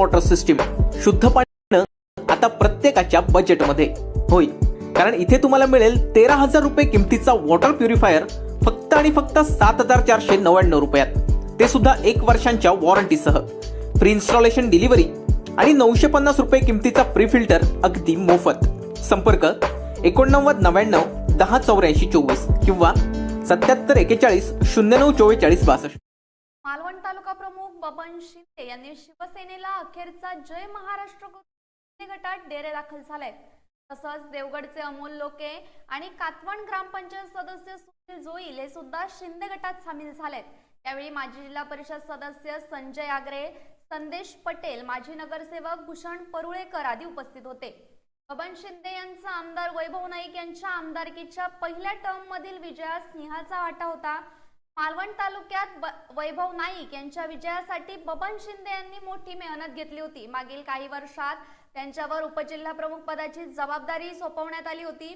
Water system, शुद्ध पाणी आता प्रत्येकाच्या बजेटमध्ये. होय, कारण इथे तुम्हाला मिळेल 13,000 रुपये किमतीचा वॉटर प्युरिफायर फक्त आणि फक्त 7,499 रुपयात, ते सुद्धा 1 वर्षांच्या वॉरंटीसह. फ्री इन्स्टॉलेशन डिलिव्हरी आणि 950 रुपये किमतीचा प्री फिल्टर अगदी मोफत. संपर्क 8999 10 84 24 किंवा 77 41 09 44 62. मालवण तालुका प्रमुख बबन शिंदे यांनी शिवसेनेला अखेरचा जय महाराष्ट्र करून गटात डेरे दाखल झाले. तसंच देवगडचे अमोल लोके आणि कातवण ग्रामपंचायत सदस्य सुनील जोईल हे सुद्धा शिंदे गटात सामील झालेत. यावेळी माजी जिल्हा परिषद सदस्य संजय आगरे, संदेश पटेल, माजी नगरसेवक भूषण परुळेकर आदी उपस्थित होते. बबन शिंदे यांचा आमदार वैभव नाईक यांच्या आमदारकीच्या पहिल्या टर्म मधील विजयात सिंहाचा वाटा होता. मालवण तालुक्यात वैभव नाईक यांच्या विजयासाठी बबन शिंदे यांनी मोठी मेहनत घेतली होती. मागील काही वर्षात त्यांच्यावर उपजिल्हा प्रमुख पदाची जबाबदारी सोपवण्यात आली होती.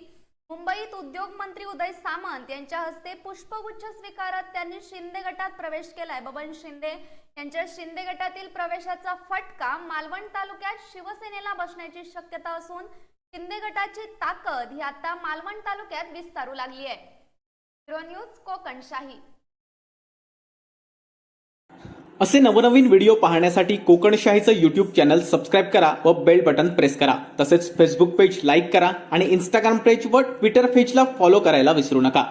मुंबईत उद्योग मंत्री उदय सामंत यांच्या हस्ते पुष्पगुच्छ स्वीकारत त्यांनी शिंदे गटात प्रवेश केलाय. बबन शिंदे यांच्या शिंदे गटातील प्रवेशाचा फटका मालवण तालुक्यात शिवसेनेला बसण्याची शक्यता असून शिंदे गटाची ताकद ही आता मालवण तालुक्यात विस्तारू लागली आहे. Bureau news Kokanshahi. असे नवनवीन व्हिडिओ पाहण्यासाठी कोकणशाहीचं यूट्यूब चॅनल सबस्क्राईब करा व बेल बटन प्रेस करा. तसेच फेसबुक पेज लाईक करा आणि इंस्टाग्राम पेज व ट्विटर पेजला फॉलो करायला विसरू नका.